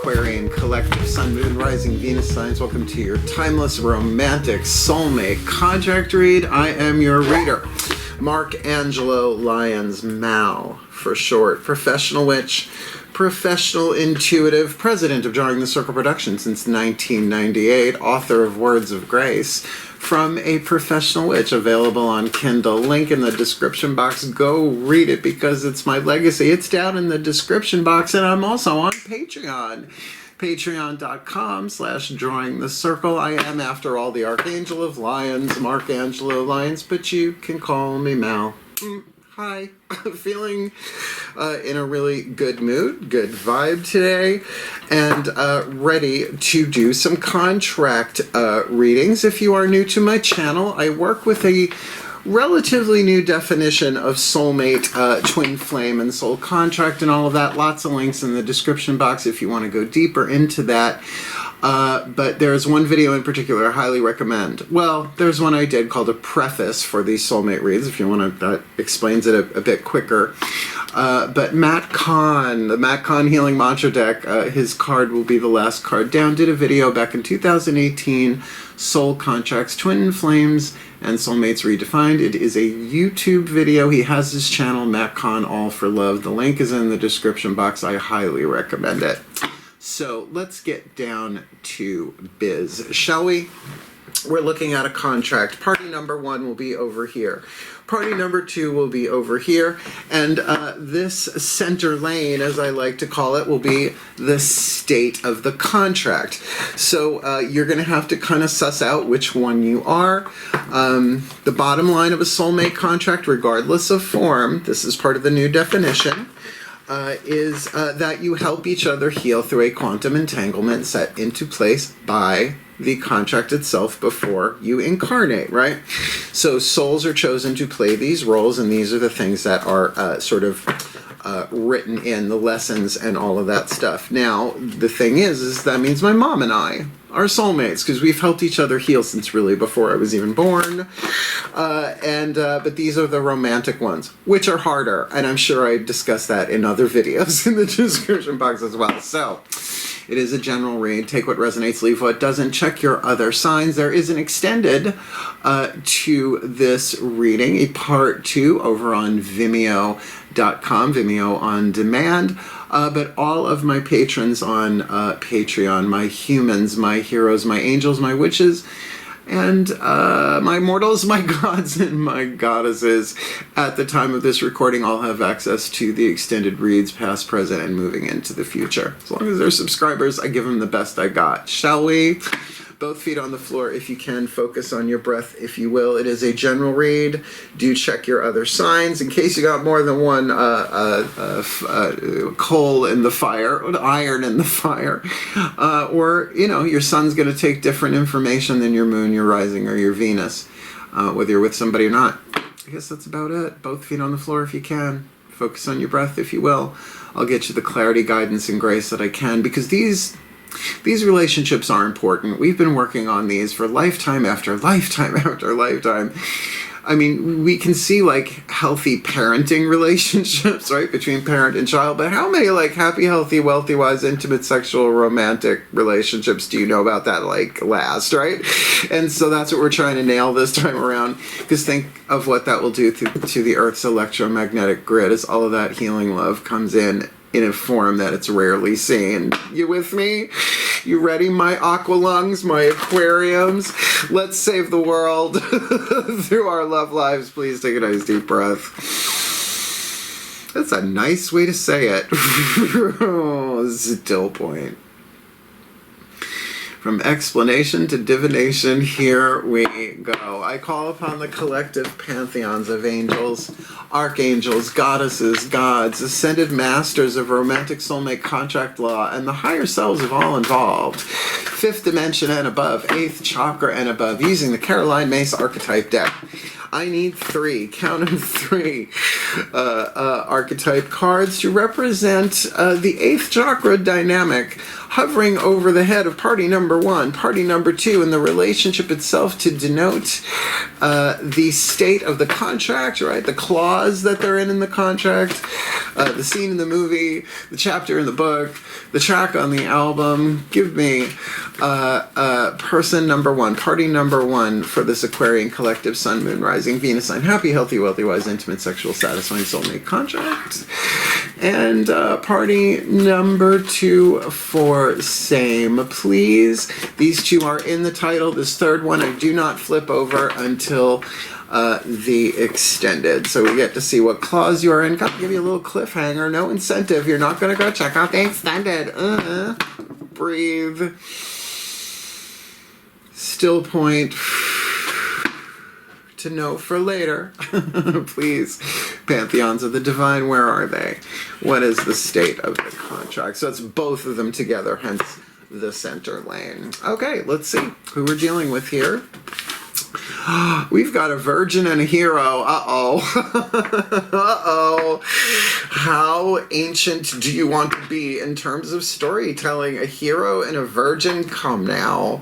Aquarian collective Sun, Moon, Rising, Venus signs. Welcome to your timeless romantic soulmate contract read. I am your reader, Mark Angelo Lyons, Mal for short. Professional witch, professional intuitive, president of Drawing the Circle Productions since 1998, author of Words of Grace, from a professional witch, available on Kindle. Link in the description box. Go read it because it's my legacy. It's down in the description box, and I'm also on Patreon. Patreon.com/drawingthecircle. I am, after all, the Archangel of Lyons, Mark Angelo Lyons, but you can call me Mal. Hi. Feeling in a really good mood, good vibe today, and ready to do some contract readings. If you are new to my channel, I work with a relatively new definition of soulmate, twin flame, and soul contract, and all of that. Lots of links in the description box if you want to go deeper into that. But there's one video in particular I highly recommend. Well, there's one I did called a preface for these soulmate reads, if you want to, that explains it a bit quicker. But Matt Kahn, the Matt Kahn Healing Mantra deck, his card will be the last card down, did a video back in 2018, Soul Contracts, Twin Flames, and Soulmates Redefined. It is a YouTube video. He has his channel, Matt Kahn All for Love. The link is in the description box. I highly recommend it. So let's get down to biz, shall we? We're looking at a contract. Party number one will be over here. Party number two will be over here. And this center lane, as I like to call it, will be the state of the contract. So you're going to have to kind of suss out which one you are. The bottom line of a soulmate contract, regardless of form, this is part of the new definition, is that you help each other heal through a quantum entanglement set into place by the contract itself before you incarnate, right? So souls are chosen to play these roles, and these are the things that are sort of written in the lessons and all of that stuff. Now, the thing is that means my mom and I are soulmates, because we've helped each other heal since really before I was even born. But these are the romantic ones, which are harder, and I'm sure I discussed that in other videos in the description box as well. So it is a general read. Take what resonates, leave what doesn't. Check your other signs. There is an extended to this reading, a part 2 over on VIMEO.com, Vimeo on demand. But all of my patrons on Patreon, my humans, my heroes, my angels, my witches, and my mortals, my gods, and my goddesses, at the time of this recording, all have access to the extended reads, past, present, and moving into the future. As long as they're subscribers, I give them the best I got. Shall we? Both feet on the floor if you can. Focus on your breath if you will. It is a general read. Do check your other signs in case you got more than one coal in the fire, or iron in the fire. Or, you know, your sun's going to take different information than your moon, your rising, or your Venus, whether you're with somebody or not. I guess that's about it. Both feet on the floor if you can. Focus on your breath if you will. I'll get you the clarity, guidance, and grace that I can, because these relationships are important. We've been working on these for lifetime after lifetime after lifetime. I mean, we can see like healthy parenting relationships, right, between parent and child, but how many like happy, healthy, wealthy, wise, intimate, sexual, romantic relationships do you know about that like last, right? And so that's what we're trying to nail this time around, because think of what that will do to the Earth's electromagnetic grid as all of that healing love comes in a form that it's rarely seen. You with me? You ready, my aqua lungs, my aquariums? Let's save the world through our love lives. Please take a nice deep breath. That's a nice way to say it. Still point. From explanation to divination, here we go. I call upon the collective pantheons of angels, archangels, goddesses, gods, ascended masters of romantic soulmate contract law, and the higher selves of all involved. 5th dimension and above, 8th chakra and above, using the Caroline Myss archetype deck. I need 3, count them 3, archetype cards to represent the 8th chakra dynamic. hovering over the head of party number one, party number two, and the relationship itself to denote the state of the contract, right? The clause that they're in the contract, the scene in the movie, the chapter in the book, the track on the album. Give me person number one, party number one for this Aquarian collective Sun, Moon, Rising, Venus sign. Happy, healthy, wealthy, wise, intimate, sexual, satisfying soulmate contract. And party number two for same, please. These two are in the title. This third one I do not flip over until the extended. So we get to see what clause you are in. Got to give you a little cliffhanger. No incentive. You're not going to go check out the extended. Breathe. Still point. To know for later. Please. Pantheons of the divine, where are they? What is the state of the contract? So it's both of them together, hence the center lane. Okay, let's see who we're dealing with here. We've got a virgin and a hero. Uh-oh. Uh-oh. How ancient do you want to be in terms of storytelling? A hero and a virgin? Come now.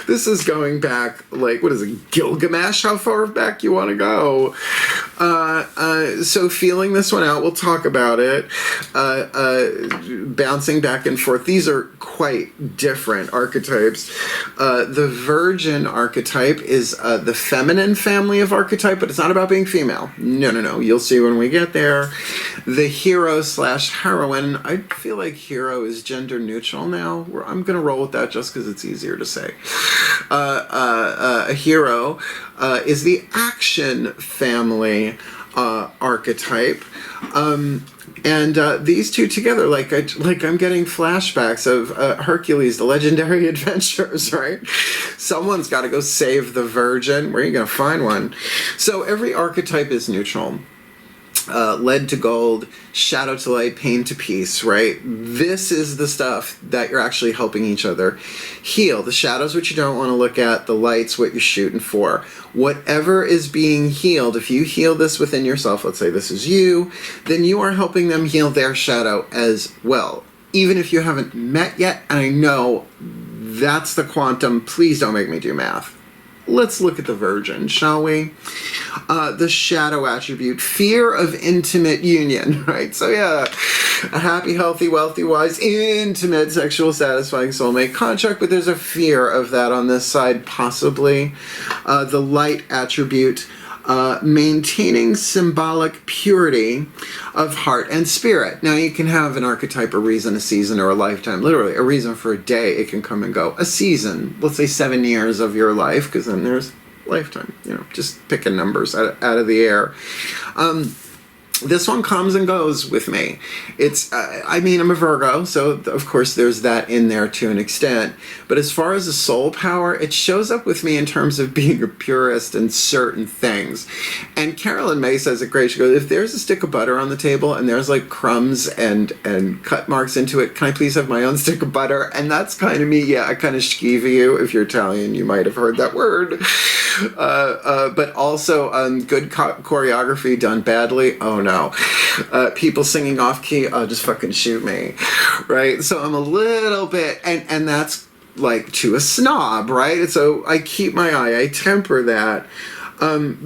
This is going back, like, what is it, Gilgamesh? How far back you want to go? So feeling this one out, we'll talk about it. Bouncing back and forth. These are quite different archetypes. The virgin archetype is the feminine family of archetype, but it's not about being female. No, no, no. You'll see when we get there. The hero slash heroine. I feel like hero is gender neutral now. I'm going to roll with that just because it's easier to say. A hero is the action family archetype. And these two together, like I'm getting flashbacks of Hercules, the legendary adventures, right? Someone's got to go save the virgin. Where are you going to find one? So every archetype is neutral. Lead to gold, shadow to light, pain to peace, right? This is the stuff that you're actually helping each other heal. The shadow's what you don't want to look at. The light's what you're shooting for. Whatever is being healed, if you heal this within yourself, let's say this is you, then you are helping them heal their shadow as well. Even if you haven't met yet, and I know that's the quantum, please don't make me do math. Let's look at the virgin, shall we? The shadow attribute, fear of intimate union, right? So yeah, a happy, healthy, wealthy, wise, intimate, sexual, satisfying soulmate contract, but there's a fear of that on this side, possibly. The light attribute, maintaining symbolic purity of heart and spirit. Now you can have an archetype, a reason, a season, or a lifetime. Literally, a reason for a day, it can come and go. A season, let's say 7 years of your life, because then there's lifetime. You know, just picking numbers out of the air. This one comes and goes with me. It's, I mean, I'm a Virgo, so of course there's that in there to an extent. But as far as the soul power, it shows up with me in terms of being a purist in certain things. And Carolyn May says it great. She goes, if there's a stick of butter on the table and there's like crumbs and cut marks into it, can I please have my own stick of butter? And that's kind of me. Yeah, I kind of schiva you. If you're Italian, you might have heard that word. But also good choreography done badly. Oh no. People singing off key, oh, just fucking shoot me, right? So I'm a little bit, and that's like to a snob, right? And so I keep my eye, I temper that,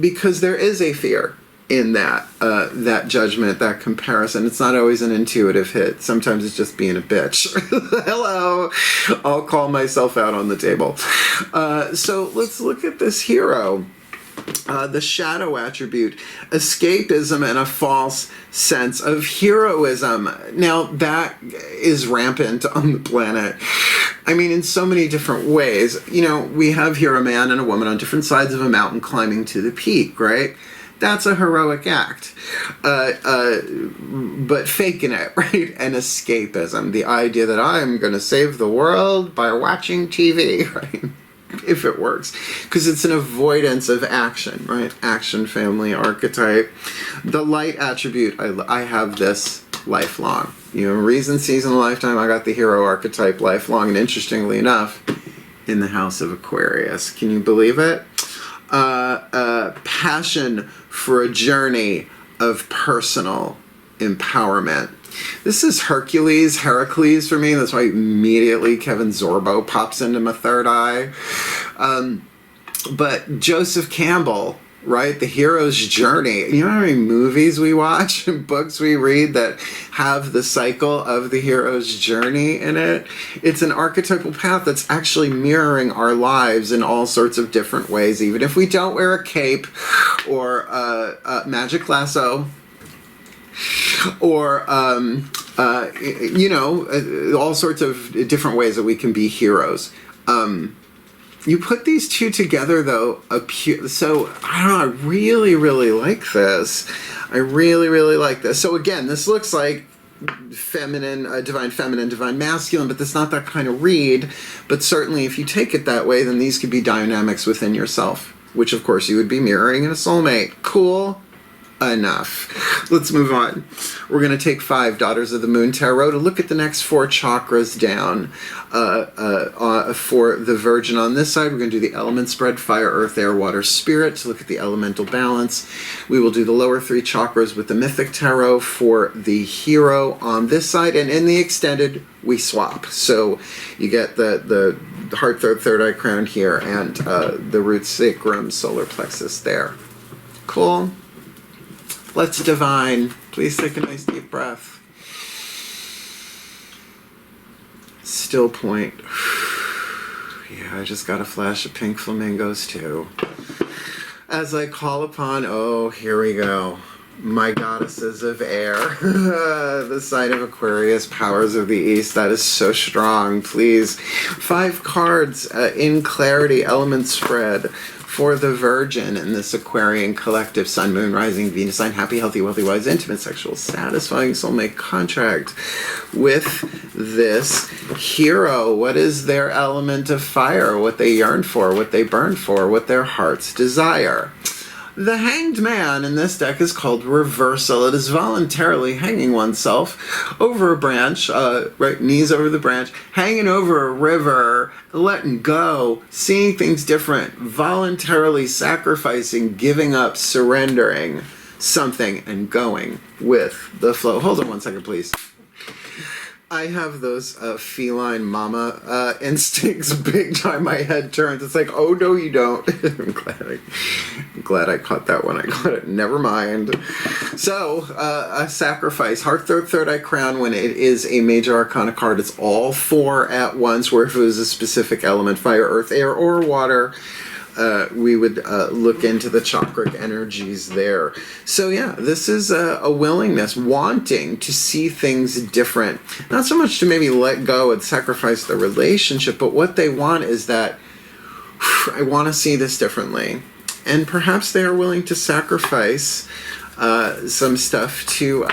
because there is a fear in that, that judgment, that comparison. It's not always an intuitive hit. Sometimes it's just being a bitch. Hello, I'll call myself out on the table. So let's look at this hero. The shadow attribute, escapism and a false sense of heroism. Now that is rampant on the planet. I mean, in so many different ways. You know, we have here a man and a woman on different sides of a mountain climbing to the peak, right? That's a heroic act, but faking it, right? And escapism, the idea that I'm going to save the world by watching TV, right? If it works, because it's an avoidance of action, right? Action family archetype. The light attribute, I have this lifelong. You know, reason, season, lifetime, I got the hero archetype lifelong, and interestingly enough, in the house of Aquarius. Can you believe it? Passion for a journey of personal empowerment. This is Heracles for me. That's why immediately Kevin Sorbo pops into my third eye. But Joseph Campbell, right? The hero's journey. You know how many movies we watch and books we read that have the cycle of the hero's journey in it? It's an archetypal path that's actually mirroring our lives in all sorts of different ways, even if we don't wear a cape or a magic lasso or you know, all sorts of different ways that we can be heroes. You put these two together, though, so, I don't know, I really, really like this. I really, really like this. So, again, this looks like feminine, divine masculine, but that's not that kind of read. But certainly, if you take it that way, then these could be dynamics within yourself, which, of course, you would be mirroring in a soulmate. Cool enough. Let's move on. We're going to take 5 Daughters of the Moon Tarot to look at the next 4 chakras down. For the Virgin on this side, we're going to do the element spread, fire, earth, air, water, spirit, to look at the elemental balance. We will do the lower 3 chakras with the Mythic Tarot for the hero on this side, and in the extended, we swap. So you get the heart, third eye crown here, and the root, sacrum, solar plexus there. Cool. Let's divine. Please take a nice deep breath. Still point. Yeah, I just got a flash of pink flamingos too. As I call upon, oh, here we go. My goddesses of air. The sign of Aquarius, powers of the east. That is so strong. Please. 5 cards in clarity, element spread. For the Virgin in this Aquarian collective, Sun, Moon, Rising, Venus sign, happy, healthy, wealthy, wise, intimate, sexual, satisfying soulmate contract with this hero. What is their element of fire? What they yearn for, what they burn for, what their hearts desire. The Hanged Man in this deck is called Reversal. It is voluntarily hanging oneself over a branch, right, knees over the branch, hanging over a river, letting go, seeing things different, voluntarily sacrificing, giving up, surrendering something, and going with the flow. Hold on one second, please. I have those feline mama instincts big time. My head turns. It's like, oh, no, you don't. I'm glad I caught that one. I got it. Never mind. So, a sacrifice. Heart, third eye crown, when it is a major arcana card, it's all 4 at once, where if it was a specific element, fire, earth, air, or water, we would look into the chakric energies there. So yeah, this is a willingness, wanting to see things different. Not so much to maybe let go and sacrifice the relationship, but what they want is that, I want to see this differently. And perhaps they are willing to sacrifice some stuff to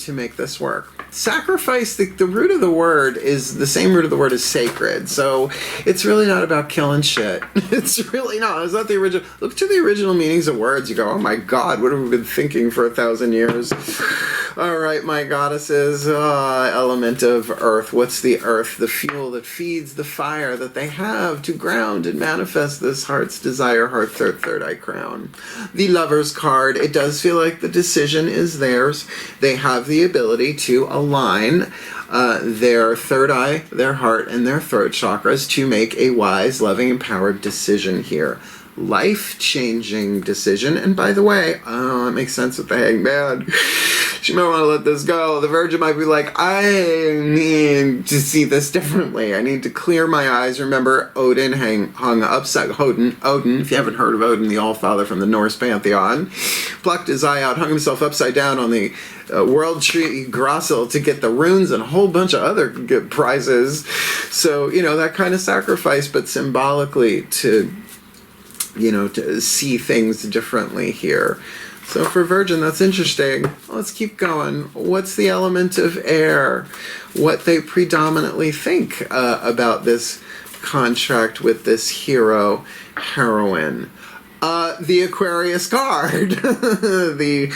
make this work. Sacrifice, the root of the word is the same root of the word as sacred. So it's really not about killing shit. It's really not. It's not the original. Look to the original meanings of words. You go, oh my God, what have we been thinking for 1,000 years? All right, my goddesses, element of earth. What's the earth? The fuel that feeds the fire that they have to ground and manifest this heart's desire, heart, third eye crown. The Lover's card, it does feel like the decision is theirs. They have the ability to align their third eye, their heart, and their throat chakras to make a wise, loving, empowered decision here. Life-changing decision. And by the way, it makes sense with the Hanged Man. She might want to let this go. The Virgin might be like, I need to see this differently. I need to clear my eyes. Remember, Odin hung upside. Odin, if you haven't heard of Odin, the All-Father from the Norse pantheon, plucked his eye out, hung himself upside down on the World Tree Grossil to get the runes and a whole bunch of other good prizes. So, you know, that kind of sacrifice, but symbolically to see things differently here. So for Virgin, that's interesting. Let's keep going. What's the element of air? What they predominantly think about this contract with this hero, heroine. The Aquarius card. The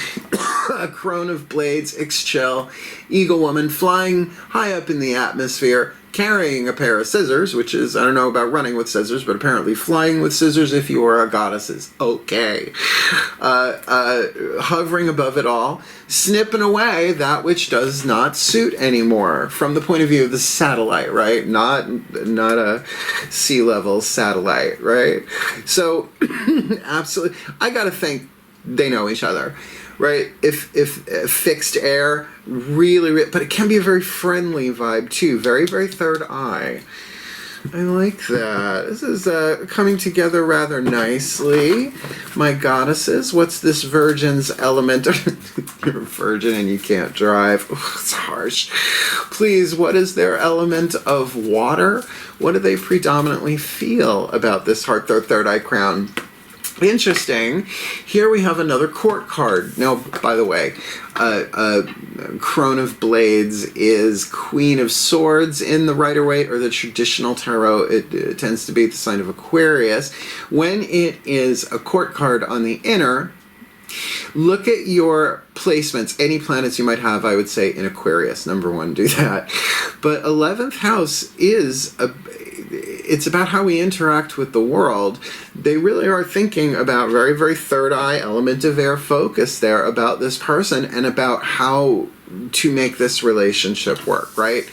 Crone of Blades, Ixchel, Eagle Woman, flying high up in the atmosphere, carrying a pair of scissors, which is, I don't know about running with scissors, but apparently flying with scissors if you are a goddess is okay. Hovering above it all, snipping away that which does not suit anymore from the point of view of the satellite, right? Not a sea level satellite, right? So absolutely, I gotta think they know each other. Right, if fixed air, really, but it can be a very friendly vibe too. Very, very third eye. I like that. This is coming together rather nicely. My goddesses, what's this virgin's element? You're a virgin and you can't drive. Oh, it's harsh. Please, what is their element of water? What do they predominantly feel about this heart, third eye crown? Interesting. Here we have another court card. Now, by the way, Crone of Blades is Queen of Swords in the Rider-Waite or the traditional tarot. It tends to be the sign of Aquarius. When it is a court card on the inner, look at your placements, any planets you might have, I would say, in Aquarius. Number one, do that. But 11th house is it's about how we interact with the world. They really are thinking about very, very third eye, element of air focus there about this person and about how to make this relationship work, right?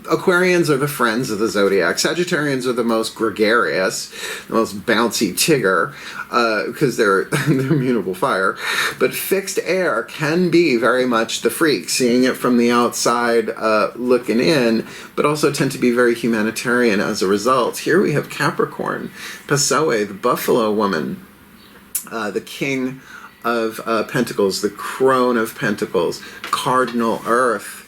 Aquarians are the friends of the zodiac. Sagittarians are the most gregarious, the most bouncy Tigger, because they're immutable fire. But fixed air can be very much the freak, seeing it from the outside, looking in, but also tend to be very humanitarian as a result. Here we have Capricorn, Passoe, the buffalo woman, the king of pentacles, the crone of pentacles, cardinal earth.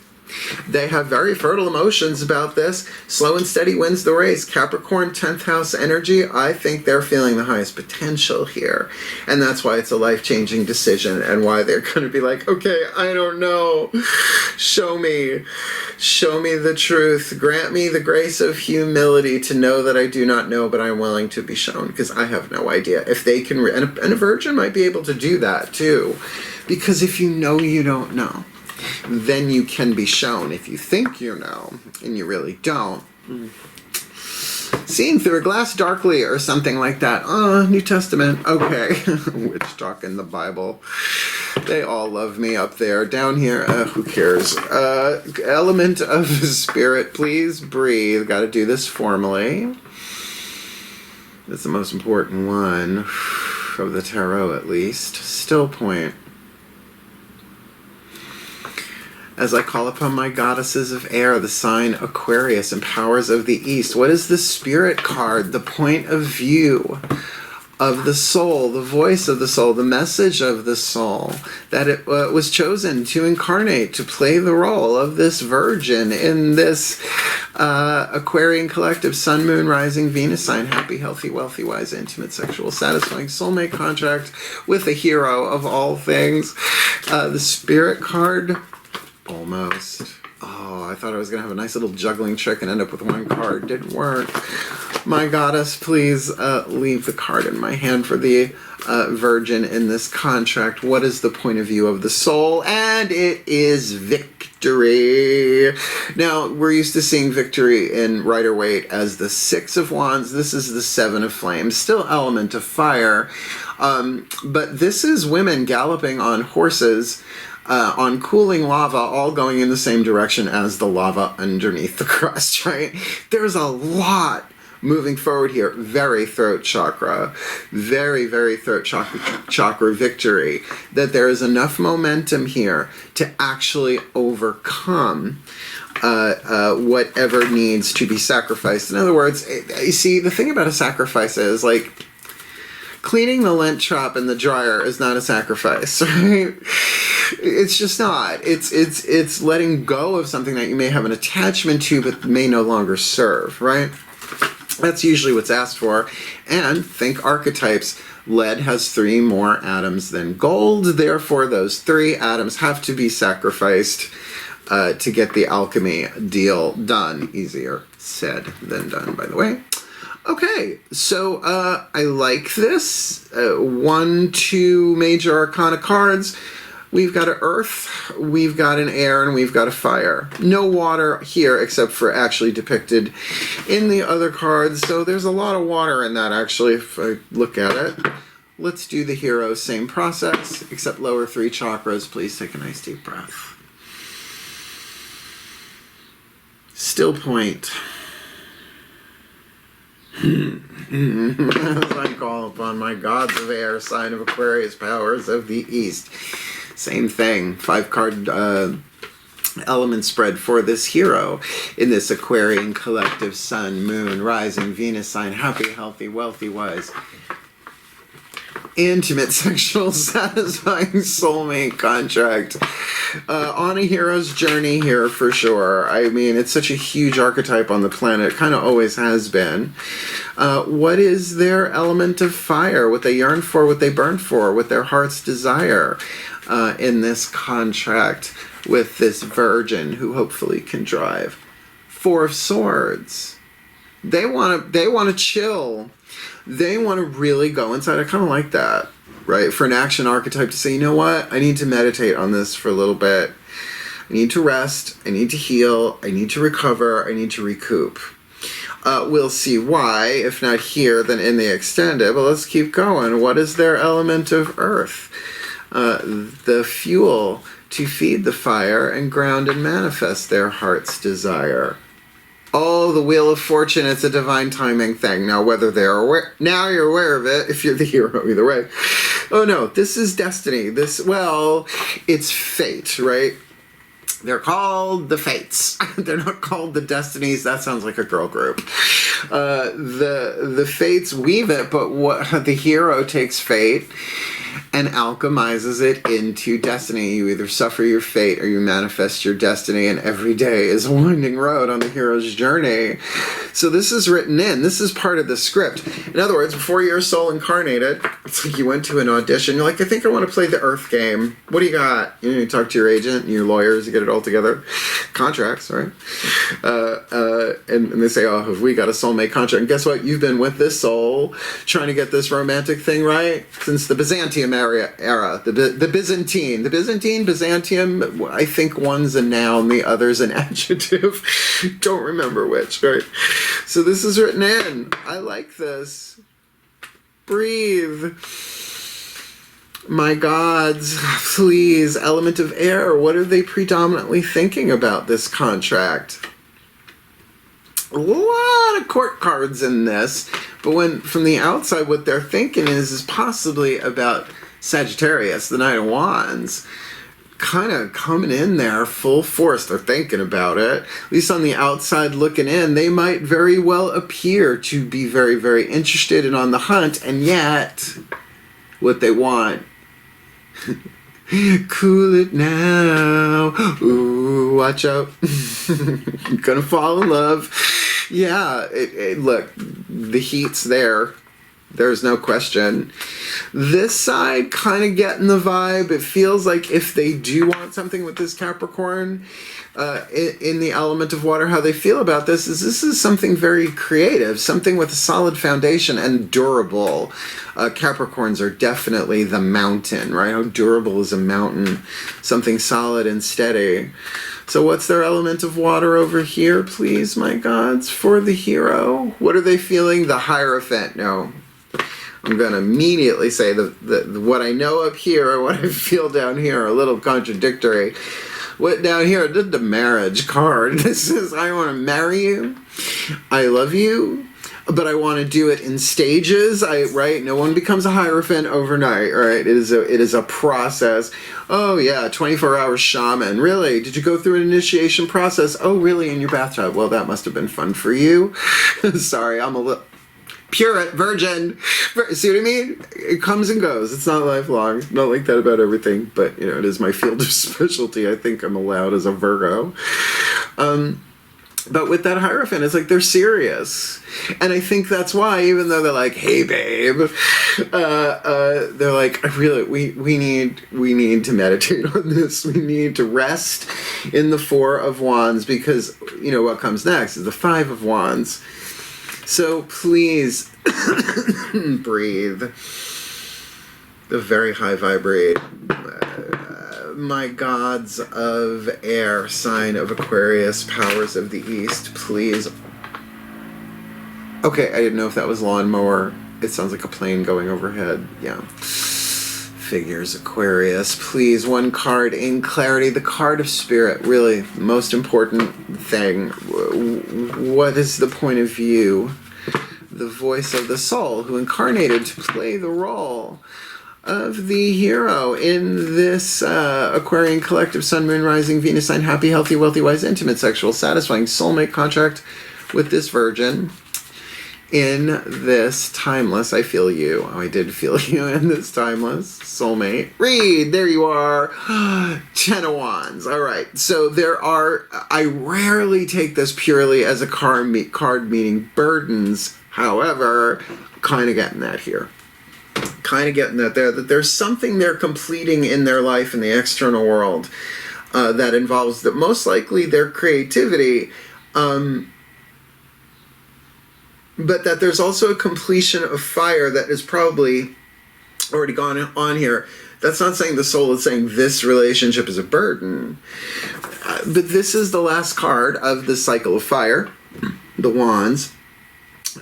They have very fertile emotions about this. Slow and steady wins the race. Capricorn, 10th house energy. I think they're feeling the highest potential here. And that's why it's a life-changing decision and why they're going to be like, okay, I don't know. Show me. Show me the truth. Grant me the grace of humility to know that I do not know, but I'm willing to be shown because I have no idea. If they can, and a virgin might be able to do that too. Because if you know, you don't know. Then you can be shown. If you think you know and you really don't. Seeing through a glass darkly or something like that. Oh, New Testament. Okay. Witch talk in the Bible. They all love me up there. Down here, who cares? Element of spirit, please breathe. Got to do this formally. That's the most important one of the tarot, at least. Still point. As I call upon my goddesses of air, the sign Aquarius and powers of the East. What is the spirit card? The point of view of the soul, the voice of the soul, the message of the soul, that it was chosen to incarnate, to play the role of this virgin in this Aquarian collective, sun, moon, rising, Venus sign, happy, healthy, wealthy, wise, intimate, sexual, satisfying, soulmate contract with a hero of all things. The spirit card... Almost. Oh, I thought I was going to have a nice little juggling trick and end up with one card. Didn't work. My goddess, please leave the card in my hand for the virgin in this contract. What is the point of view of the soul? And it is victory. Now, we're used to seeing victory in Rider-Waite as the 6 of Wands. This is the 7 of Flames. Still element of fire. But this is women galloping on horses on cooling lava, all going in the same direction as the lava underneath the crust, right? There's a lot moving forward here. Very throat chakra. Very, very throat chakra victory. That there is enough momentum here to actually overcome whatever needs to be sacrificed. In other words, you see, the thing about a sacrifice is, like, cleaning the lint trap in the dryer is not a sacrifice, right? It's just not. It's letting go of something that you may have an attachment to but may no longer serve, right? That's usually what's asked for. And think archetypes. Lead has 3 more atoms than gold. Therefore, those 3 atoms have to be sacrificed to get the alchemy deal done. Easier said than done, by the way. Okay, so I like this. 1, 2 major arcana cards. We've got an earth, we've got an air, and we've got a fire. No water here except for actually depicted in the other cards. So there's a lot of water in that actually if I look at it. Let's do the hero, same process, except lower 3 chakras. Please take a nice deep breath. Still point. As I call upon my gods of air, sign of Aquarius, powers of the east. Same thing, 5-card element spread for this hero in this Aquarian collective sun, moon, rising, Venus sign, happy, healthy, wealthy, wise. Intimate, sexual, satisfying soulmate contract. On a hero's journey here for sure. I mean, it's such a huge archetype on the planet. It kind of always has been. What is their element of fire? What they yearn for, what they burn for, what their heart's desire in this contract with this virgin who hopefully can drive. 4 of Swords. They want to chill. They want to really go inside. I kind of like that, right? For an action archetype to say, you know what? I need to meditate on this for a little bit. I need to rest. I need to heal. I need to recover. I need to recoup. We'll see why, if not here, then in the extended. But let's keep going. What is their element of earth? The fuel to feed the fire and ground and manifest their heart's desire. Oh, the Wheel of Fortune, it's a divine timing thing. Now, whether they're aware, now you're aware of it, if you're the hero, either way. Oh no, this is destiny. Well, it's fate, right? They're called the Fates. They're not called the Destinies. That sounds like a girl group. The Fates weave it, but what the hero takes fate and alchemizes it into destiny. You either suffer your fate or you manifest your destiny, and every day is a winding road on the hero's journey. So this is written in. This is part of the script. In other words, before your soul incarnated, it's like you went to an audition. You're like, I think I want to play the Earth game. What do you got? You talk to your agent and your lawyers to get it all together. Contracts, right? And they say, oh, have we got a soulmate contract? And guess what? You've been with this soul trying to get this romantic thing right since the Byzantium era. The Byzantium, I think one's a noun, the other's an adjective. Don't remember which, right? So this is written in. I like this. Breathe. My gods, please, element of air, what are they predominantly thinking about this contract? A lot of court cards in this, but when from the outside what they're thinking is possibly about Sagittarius, the Knight of Wands, kind of coming in there full force. They're thinking about it. At least on the outside looking in, they might very well appear to be very, very interested and on the hunt, and yet what they want. Cool it now. Ooh, watch out. You're gonna fall in love. Yeah, look, the heat's there. There's no question. This side kind of getting the vibe. It feels like if they do want something with this Capricorn in the element of water, how they feel about this is something very creative, something with a solid foundation and durable. Capricorns are definitely the mountain, right? How durable is a mountain? Something solid and steady. So what's their element of water over here, please, my gods, for the hero? What are they feeling? The Hierophant. No. I'm going to immediately say what I know up here and what I feel down here are a little contradictory. What down here, the marriage card. This is, I want to marry you. I love you. But I want to do it in stages, right? No one becomes a Hierophant overnight, right? It is a process. Oh yeah, 24-hour shaman. Really? Did you go through an initiation process? Oh really, in your bathtub? Well, that must have been fun for you. Sorry, I'm a little pure virgin. See what I mean? It comes and goes. It's not lifelong. Not like that about everything, but you know, it is my field of specialty. I think I'm allowed as a Virgo. But with that Hierophant, it's like they're serious. And I think that's why, even though they're like, hey babe, they're like, we need to meditate on this. We need to rest in the 4 of Wands, because you know what comes next is the 5 of Wands. So please breathe. The very high vibrate my gods of air, sign of Aquarius, powers of the East, please. Okay, I didn't know if that was lawnmower. It sounds like a plane going overhead. Yeah. Figures, Aquarius, please. One card in clarity, the card of spirit. Really, the most important thing. What is the point of view? The voice of the soul who incarnated to play the role of the hero in this Aquarian collective Sun, Moon, Rising, Venus sign, happy, healthy, wealthy, wise, intimate, sexual, satisfying soulmate contract with this virgin in this timeless, I feel you. Oh, I did feel you in this timeless soulmate. Read, there you are. 10 of Wands. All right. So there are, I rarely take this purely as a card meaning burdens. However, kind of getting that here. Kind of getting that there, that there's something they're completing in their life in the external world that involves that most likely their creativity, but that there's also a completion of fire that is probably already gone on here. That's not saying the soul is saying this relationship is a burden, but this is the last card of the cycle of fire, the Wands.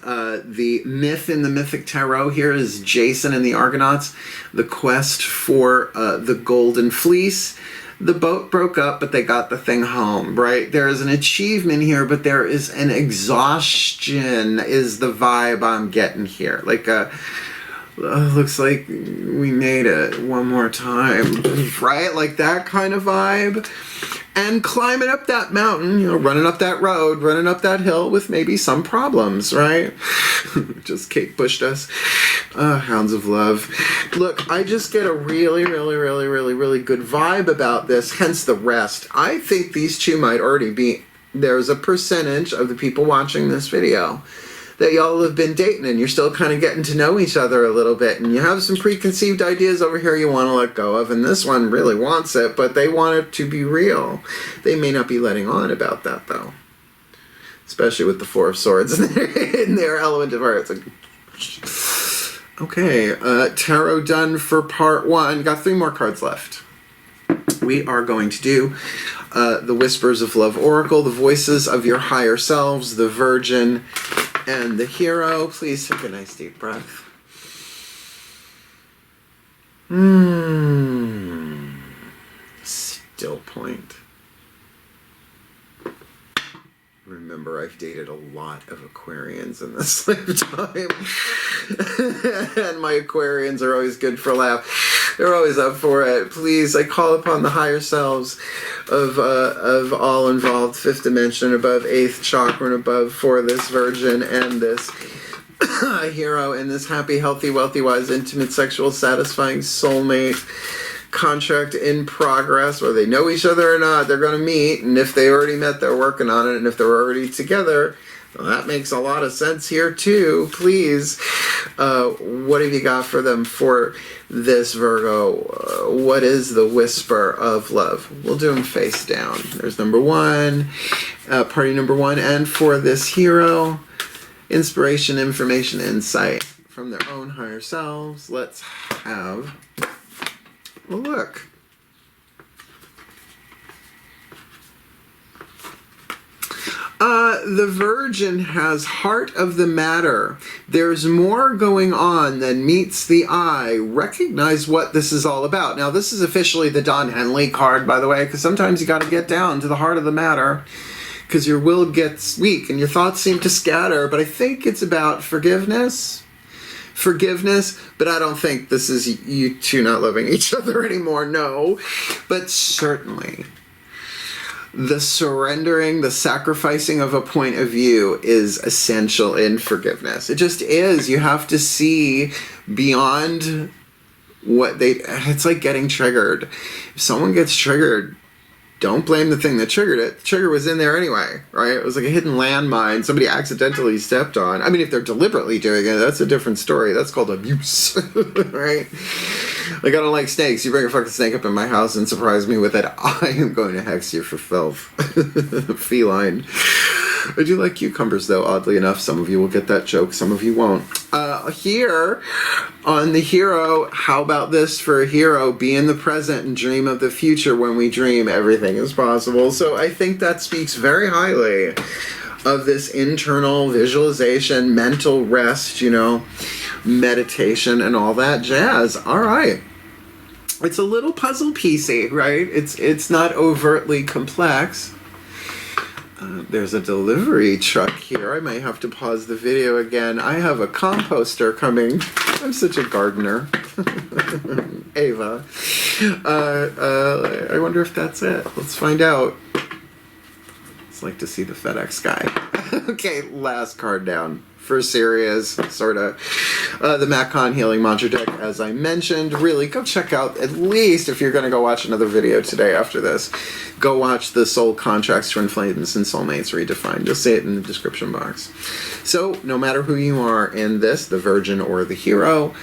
The myth in the Mythic Tarot here is Jason and the Argonauts, the quest for the Golden Fleece. The boat broke up, but they got the thing home, right? There is an achievement here, but there is an exhaustion is the vibe I'm getting here. Like, looks like we made it one more time, right? Like that kind of vibe. And climbing up that mountain, you know, running up that road, running up that hill with maybe some problems, right? Just Kate pushed us. Hounds of Love. Look, I just get a really good vibe about this, hence the rest. I think these two might already be, there's a percentage of the people watching this video that y'all have been dating and you're still kind of getting to know each other a little bit and you have some preconceived ideas over here you want to let go of, and this one really wants it, but they want it to be real. They may not be letting on about that though, especially with the Four of Swords in their element of art. It's like, okay, tarot done for part one. Got 3 more cards left. We are going to do the Whispers of Love Oracle, the voices of your higher selves, the Virgin, and the Hero. Please take a nice deep breath. Still point. Remember, I've dated a lot of Aquarians in this lifetime. And my Aquarians are always good for a laugh. They're always up for it. Please, I call upon the higher selves of all involved, 5th dimension, above 8th chakra, and above, for this Virgin and this hero in this happy, healthy, wealthy, wise, intimate, sexual, satisfying soulmate contract in progress, whether they know each other or not. They're going to meet, and if they already met, they're working on it, and if they're already together, well, that makes a lot of sense here too. Please, what have you got for them for this Virgo? What is the whisper of love? We'll do them face down. There's number 1, party number 1, and for this hero, inspiration, information, insight from their own higher selves. Let's have a look. The Virgin has heart of the matter. There's more going on than meets the eye. Recognize what this is all about. Now, this is officially the Don Henley card, by the way, because sometimes you got to get down to the heart of the matter, because your will gets weak and your thoughts seem to scatter. But I think it's about forgiveness, but I don't think this is you two not loving each other anymore, no. But certainly, the surrendering, the sacrificing of a point of view is essential in forgiveness. It just is. You have to see beyond what it's like getting triggered. If someone gets triggered, don't blame the thing that triggered it. The trigger was in there anyway, right? It was like a hidden landmine somebody accidentally stepped on. I mean, if they're deliberately doing it, that's a different story. That's called abuse, right? Like, I don't like snakes. You bring a fucking snake up in my house and surprise me with it, I am going to hex you for filth. Feline. I do like cucumbers, though, oddly enough. Some of you will get that joke, some of you won't. Here on the hero, how about this for a hero? Be in the present and dream of the future. When we dream, everything is possible. So I think that speaks very highly of this internal visualization, mental rest, you know, meditation and all that jazz. All right. It's a little puzzle piecey, right? It's not overtly complex. There's a delivery truck here. I might have to pause the video again. I have a composter coming. I'm such a gardener. Ava. I wonder if that's it. Let's find out. It's like to see the FedEx guy. Okay, last card down. For serious, sort of. The Macon Healing Mantra deck, as I mentioned. Really, go check out, at least if you're going to go watch another video today after this, go watch the Soul Contracts, Twin Flames, and Soulmates Redefined. You'll see it in the description box. So, no matter who you are in this, the Virgin or the Hero,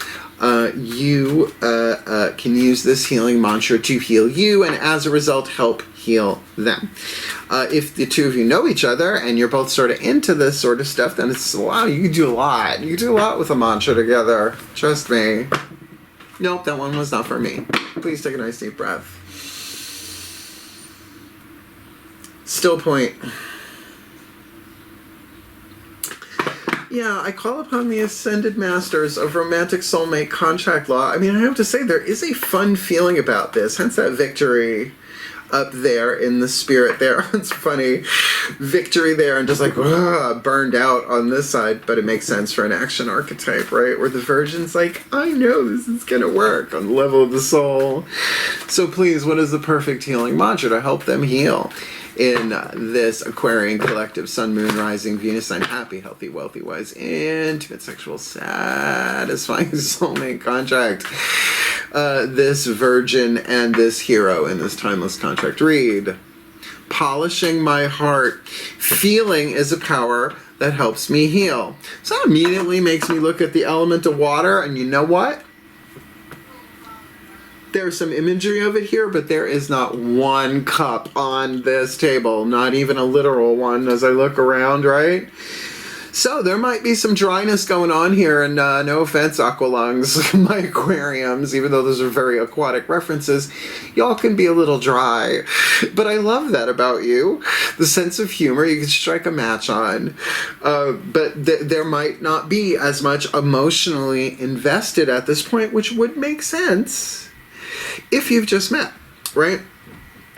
you can use this healing mantra to heal you, and as a result, help heal them. If the two of you know each other and you're both sort of into this sort of stuff, then it's wow, you can do a lot. You can do a lot with a mantra together. Trust me. Nope, that one was not for me. Please take a nice deep breath. Still point. Yeah, I call upon the Ascended Masters of Romantic Soulmate Contract Law. I mean, I have to say, there is a fun feeling about this, hence that victory up there in the spirit there. It's funny. Victory there and just like burned out on this side, but it makes sense for an action archetype, right? Where the Virgin's like, I know this is going to work on the level of the soul. So please, what is the perfect healing mantra to help them heal in this Aquarian collective Sun, Moon, Rising, Venus sign, happy, healthy, wealthy, wise, intimate, sexual, satisfying soulmate contract? This Virgin and this Hero in this timeless contract read. Polishing my heart. Feeling is a power that helps me heal. So that immediately makes me look at the element of water, and you know what? There's some imagery of it here, but there is not one cup on this table, not even a literal one as I look around, right? So there might be some dryness going on here, and no offense, Aqualungs, my aquariums, even though those are very aquatic references, y'all can be a little dry. But I love that about you. The sense of humor you can strike a match on. But there might not be as much emotionally invested at this point, which would make sense if you've just met, right?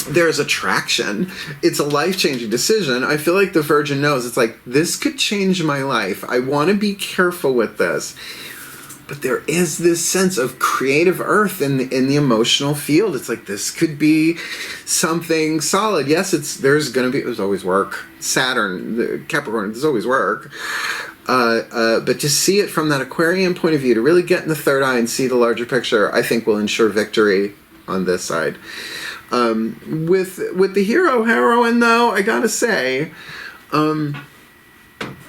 There's attraction. It's a life-changing decision. I feel like the Virgin knows. It's like, this could change my life. I want to be careful with this. But there is this sense of creative earth in the emotional field. It's like, this could be something solid. Yes, there's always work. Saturn, the Capricorn, there's always work. But to see it from that Aquarian point of view, to really get in the third eye and see the larger picture, I think will ensure victory on this side. With the heroine, though, I gotta say,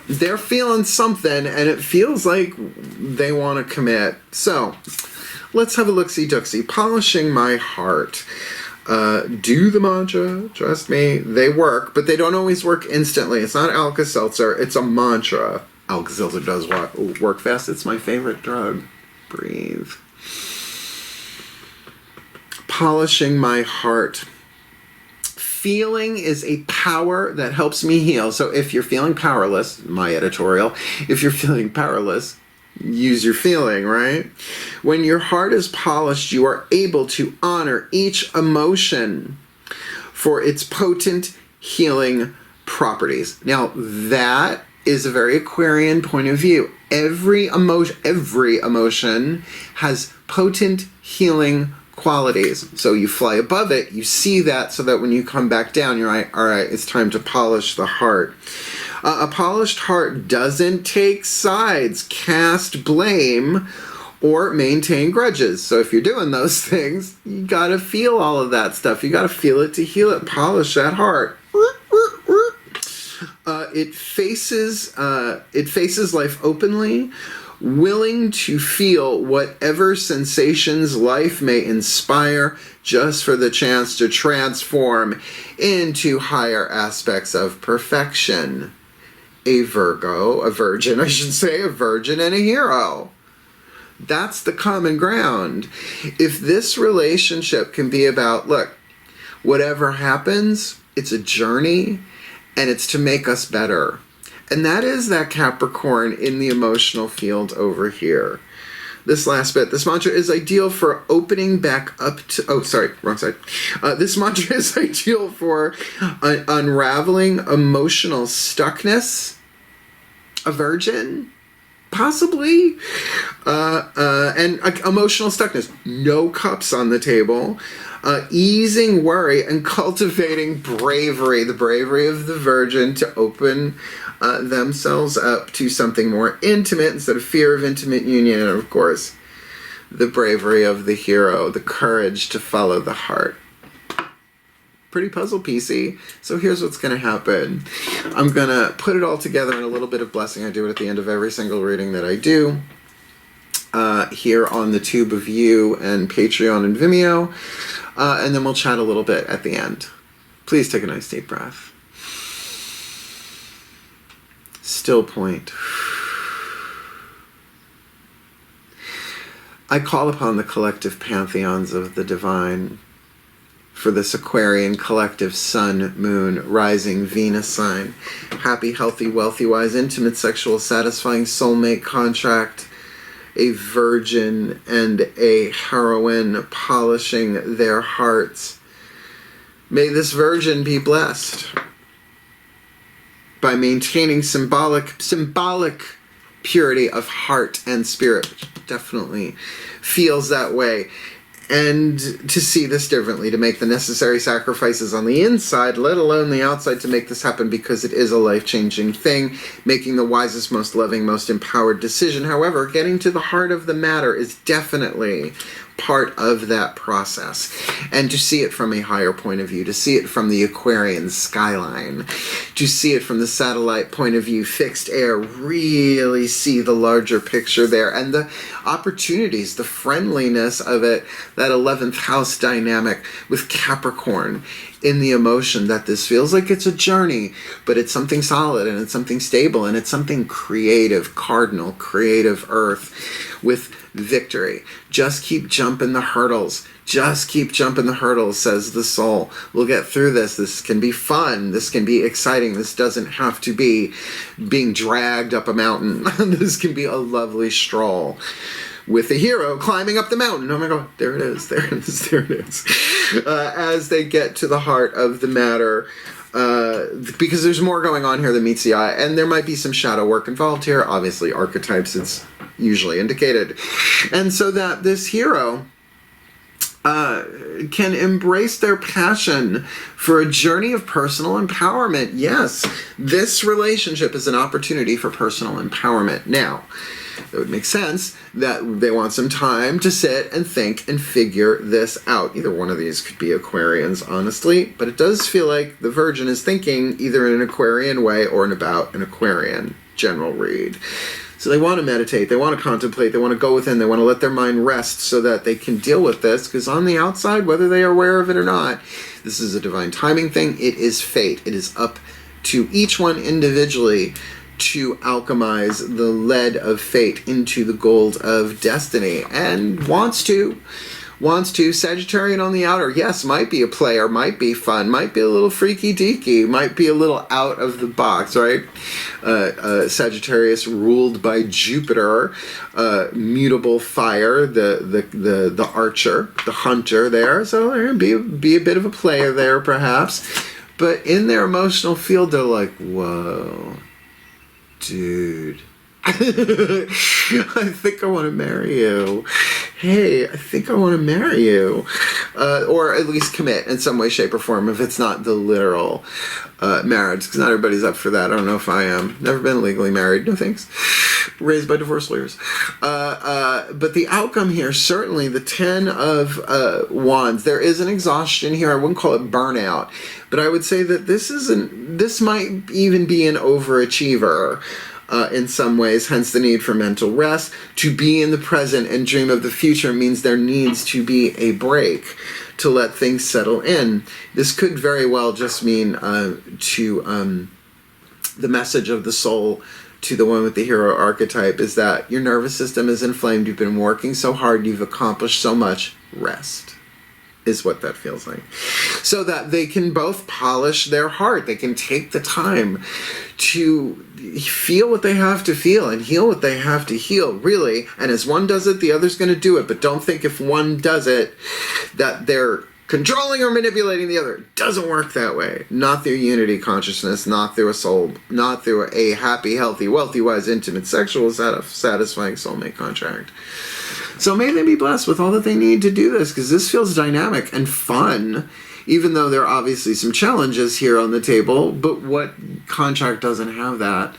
they're feeling something, and it feels like they want to commit. So, let's have a look-see-dooksy. Polishing my heart. Do the mantra. Trust me, they work, but they don't always work instantly. It's not Alka-Seltzer, it's a mantra. Alka-Seltzer does work fast. It's my favorite drug. Breathe. Polishing my heart. Feeling is a power that helps me heal. So if you're feeling powerless, my editorial, if you're feeling powerless, use your feeling, right? When your heart is polished, you are able to honor each emotion for its potent healing properties. Now, that is a very Aquarian point of view. Every emotion has potent healing qualities. So you fly above it, you see that, so that when you come back down, you're like, all right, it's time to polish the heart. A polished heart doesn't take sides, cast blame, or maintain grudges. So if you're doing those things, you gotta feel all of that stuff. You gotta feel it to heal it. Polish that heart. It faces life openly, willing to feel whatever sensations life may inspire, just for the chance to transform into higher aspects of perfection. a Virgo, a virgin, I should say, a virgin and a hero. That's the common ground. If this relationship can be about, look, whatever happens, it's a journey and it's to make us better. And that is that Capricorn in the emotional field over here. This last bit, this mantra is ideal for opening back up to, oh, sorry, wrong side. This mantra is ideal for unraveling emotional stuckness, a virgin, possibly, and emotional stuckness, no cups on the table, easing worry and cultivating bravery, the bravery of the virgin to open themselves up to something more intimate instead of fear of intimate union, and of course, the bravery of the hero, the courage to follow the heart. Pretty puzzle piecey. So here's what's going to happen. I'm going to put it all together in a little bit of blessing. I do it at the end of every single reading that I do. Here on the Tube of You and Patreon and Vimeo. And then we'll chat a little bit at the end. Please take a nice deep breath. Still point. I call upon the collective pantheons of the divine for this Aquarian collective sun, moon, rising Venus sign. Happy, healthy, wealthy, wise, intimate, sexual, satisfying soulmate contract. A virgin and a heroine polishing their hearts. May this virgin be blessed by maintaining symbolic purity of heart and spirit, which definitely feels that way. And to see this differently, to make the necessary sacrifices on the inside, let alone the outside, to make this happen, because it is a life-changing thing, making the wisest, most loving, most empowered decision. However, getting to the heart of the matter is definitely part of that process. And to see it from a higher point of view, to see it from the Aquarian skyline, to see it from the satellite point of view, fixed air, really see the larger picture there, and the opportunities, the friendliness of it, that 11th house dynamic with Capricorn in the emotion that this feels like it's a journey, but it's something solid and it's something stable and it's something creative, cardinal, creative earth with victory. Just keep jumping the hurdles. Just keep jumping the hurdles, says the soul. We'll get through this. This can be fun. This can be exciting. This doesn't have to be being dragged up a mountain. This can be a lovely stroll with the hero climbing up the mountain. Oh my God, there it is, there it is, there it is. As they get to the heart of the matter, because there's more going on here than meets the eye, and there might be some shadow work involved here. Obviously, archetypes, it's usually indicated. And so that this hero can embrace their passion for a journey of personal empowerment. Yes, this relationship is an opportunity for personal empowerment. Now, it would make sense that they want some time to sit and think and figure this out. Either one of these could be Aquarians, honestly, but it does feel like the Virgin is thinking either in an Aquarian way or in about an Aquarian general read. So they want to meditate, they want to contemplate, they want to go within, they want to let their mind rest so that they can deal with this, because on the outside, whether they are aware of it or not, this is a divine timing thing. It is fate. It is up to each one individually to alchemize the lead of fate into the gold of destiny, and wants to. Sagittarian on the outer, yes, might be a player, might be fun, might be a little freaky deaky, might be a little out of the box, right? Sagittarius ruled by Jupiter, mutable fire, the archer, the hunter there, so there be a bit of a player there perhaps, but in their emotional field they're like, whoa, dude, I think I want to marry you. Hey, I think I want to marry you. Or at least commit in some way, shape, or form if it's not the literal marriage, because not everybody's up for that. I don't know if I am. Never been legally married. No thanks. Raised by divorce lawyers. But the outcome here, certainly the 10 of Wands, there is an exhaustion here. I wouldn't call it burnout, but I would say that this might even be an overachiever. In some ways, hence the need for mental rest. To be in the present and dream of the future means there needs to be a break to let things settle in. This could very well just mean to the message of the soul to the one with the hero archetype is that your nervous system is inflamed. You've been working so hard. You've accomplished so much. Rest is what that feels like. So that they can both polish their heart. They can take the time to feel what they have to feel and heal what they have to heal, really. And as one does it, the other's going to do it. But don't think if one does it that they're controlling or manipulating the other. It doesn't work that way. Not through unity consciousness, not through a soul, not through a happy, healthy, wealthy, wise, intimate, sexual, satisfying soulmate contract. So may they be blessed with all that they need to do this, because this feels dynamic and fun, even though there are obviously some challenges here on the table. But what contract doesn't have that?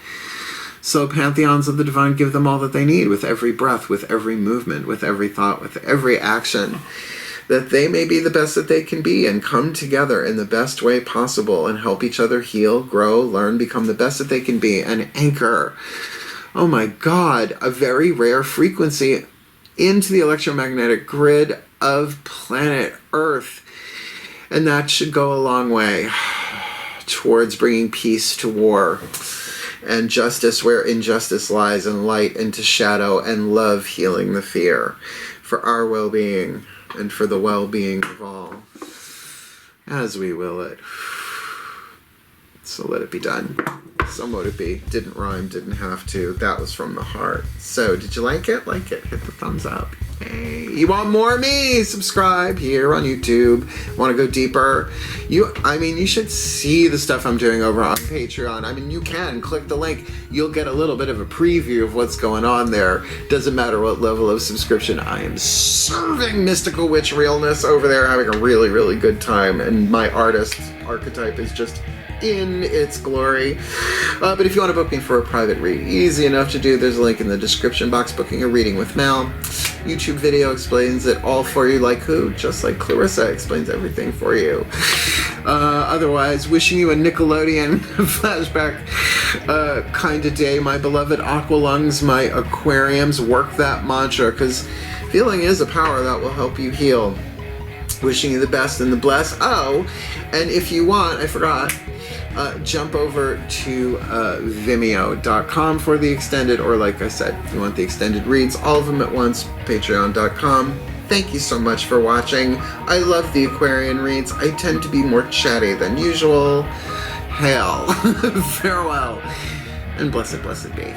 So pantheons of the divine give them all that they need with every breath, with every movement, with every thought, with every action, that they may be the best that they can be and come together in the best way possible and help each other heal, grow, learn, become the best that they can be, and anchor, oh my God, a very rare frequency into the electromagnetic grid of planet Earth. And that should go a long way towards bringing peace to war and justice where injustice lies, and light into shadow, and love healing the fear for our well-being and for the well-being of all, as we will it. So let it be done. So mote it be. Didn't rhyme, didn't have to. That was from the heart. So did you like it? Like it. Hit the thumbs up. Hey, you want more of me? Subscribe here on YouTube. Want to go deeper? You should see the stuff I'm doing over on Patreon. I mean, you can click the link. You'll get a little bit of a preview of what's going on there. Doesn't matter what level of subscription. I am serving mystical witch realness over there, having a really, really good time. And my artist archetype is just in its glory. But if you want to book me for a private read, easy enough to do. There's a link in the description box. Booking a reading with Mel. YouTube video explains it all for you. Like who? Just like Clarissa explains everything for you. Otherwise, wishing you a Nickelodeon flashback kind of day, my beloved aqua lungs, my aquariums. Work that mantra, because feeling is a power that will help you heal. Wishing you the best and the bless. Oh, and if you want, I forgot, jump over to Vimeo.com for the extended, or like I said, if you want the extended reads, all of them at once, Patreon.com. Thank you so much for watching. I love the Aquarian reads. I tend to be more chatty than usual. Hail. Farewell. And blessed, blessed be.